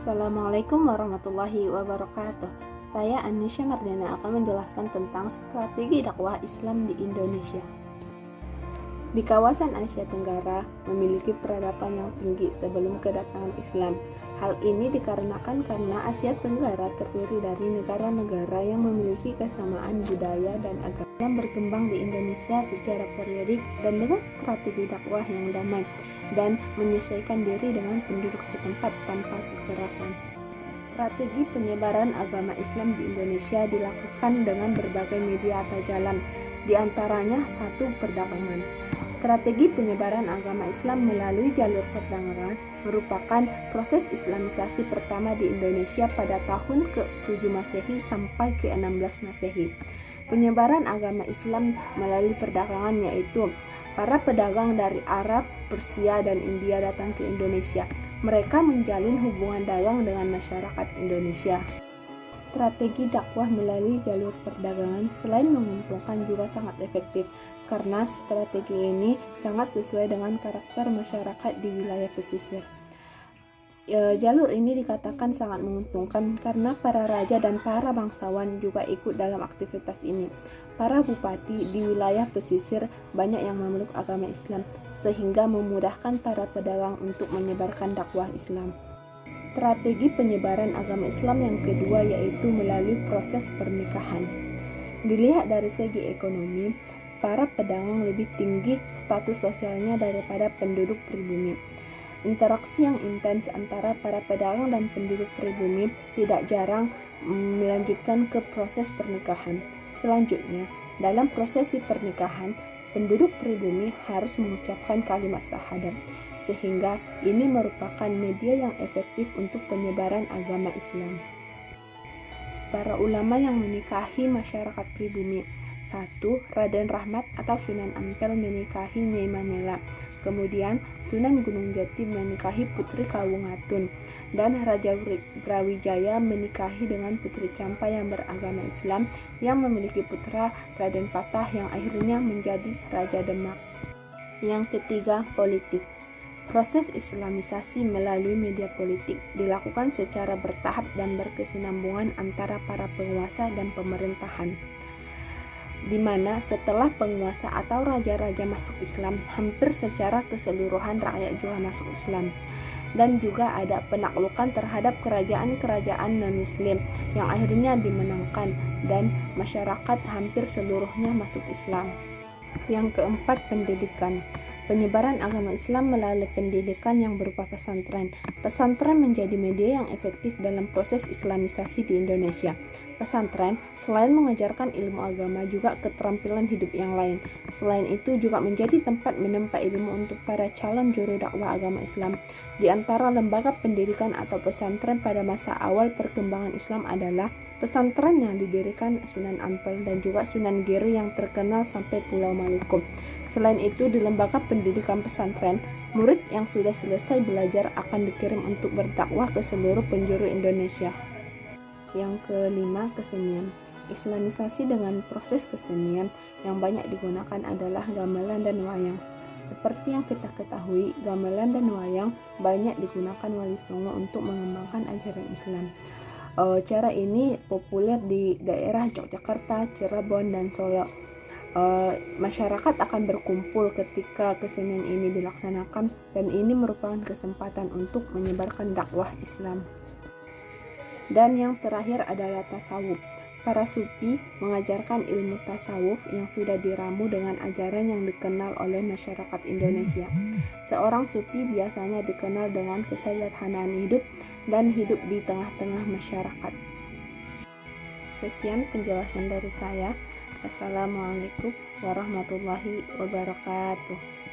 Assalamualaikum warahmatullahi wabarakatuh. Saya Anisha Mardana akan menjelaskan tentang strategi dakwah Islam di Indonesia. Di kawasan Asia Tenggara memiliki peradaban yang tinggi sebelum kedatangan Islam. Hal ini dikarenakan karena Asia Tenggara terdiri dari negara-negara yang memiliki kesamaan budaya dan agama yang berkembang di Indonesia secara periodik dan dengan strategi dakwah yang damai dan menyesuaikan diri dengan penduduk setempat tanpa kekerasan. Strategi penyebaran agama Islam di Indonesia dilakukan dengan berbagai media atau jalan, di antaranya satu, perdagangan. Strategi penyebaran agama Islam melalui jalur perdagangan merupakan proses Islamisasi pertama di Indonesia pada tahun ke-7 Masehi sampai ke-16 Masehi. Penyebaran agama Islam melalui perdagangan yaitu para pedagang dari Arab, Persia, dan India datang ke Indonesia. Mereka menjalin hubungan dagang dengan masyarakat Indonesia. Strategi dakwah melalui jalur perdagangan selain menguntungkan juga sangat efektif karena strategi ini sangat sesuai dengan karakter masyarakat di wilayah pesisir. Jalur ini dikatakan sangat menguntungkan karena para raja dan para bangsawan juga ikut dalam aktivitas ini. Para bupati di wilayah pesisir banyak yang memeluk agama Islam sehingga memudahkan para pedagang untuk menyebarkan dakwah Islam. Strategi penyebaran agama Islam yang kedua yaitu melalui proses pernikahan. Dilihat dari segi ekonomi, para pedagang lebih tinggi status sosialnya daripada penduduk pribumi. Interaksi yang intens antara para pedagang dan penduduk pribumi tidak jarang melanjutkan ke proses pernikahan. Selanjutnya, dalam prosesi pernikahan, penduduk pribumi harus mengucapkan kalimat syahadat, sehingga ini merupakan media yang efektif untuk penyebaran agama Islam. Para ulama yang menikahi masyarakat pribumi. 1. Raden Rahmat atau Sunan Ampel menikahi Nyai Manela. Kemudian Sunan Gunung Jati menikahi Putri Kawungatun, dan Raja Brawijaya menikahi dengan Putri Campa yang beragama Islam yang memiliki putra Raden Patah yang akhirnya menjadi Raja Demak. Yang ketiga, politik. Proses Islamisasi melalui media politik dilakukan secara bertahap dan berkesinambungan antara para penguasa dan pemerintahan, di mana setelah penguasa atau raja-raja masuk Islam, hampir secara keseluruhan rakyat juga masuk Islam. Dan juga ada penaklukan terhadap kerajaan-kerajaan non-Muslim yang akhirnya dimenangkan dan masyarakat hampir seluruhnya masuk Islam. Yang keempat, pendidikan. Penyebaran agama Islam melalui pendidikan yang berupa pesantren. Pesantren menjadi media yang efektif dalam proses Islamisasi di Indonesia. Pesantren selain mengajarkan ilmu agama juga keterampilan hidup yang lain. Selain itu juga menjadi tempat menempa ilmu untuk para calon juru dakwah agama Islam. Di antara lembaga pendidikan atau pesantren pada masa awal perkembangan Islam adalah pesantren yang didirikan Sunan Ampel dan juga Sunan Giri yang terkenal sampai Pulau Maluku. Selain itu, di lembaga pendidikan pesantren, murid yang sudah selesai belajar akan dikirim untuk berdakwah ke seluruh penjuru Indonesia. Yang kelima, kesenian. Islamisasi dengan proses kesenian yang banyak digunakan adalah gamelan dan wayang. Seperti yang kita ketahui, gamelan dan wayang banyak digunakan Wali Songo untuk mengembangkan ajaran Islam. Cara ini populer di daerah Yogyakarta, Cirebon, dan Solo. Masyarakat akan berkumpul ketika kesenian ini dilaksanakan, dan ini merupakan kesempatan untuk menyebarkan dakwah Islam. Dan yang terakhir adalah tasawuf. Para sufi mengajarkan ilmu tasawuf yang sudah diramu dengan ajaran yang dikenal oleh masyarakat Indonesia. Seorang sufi biasanya dikenal dengan kesederhanaan hidup dan hidup di tengah-tengah masyarakat. Sekian penjelasan dari saya. Assalamualaikum warahmatullahi wabarakatuh.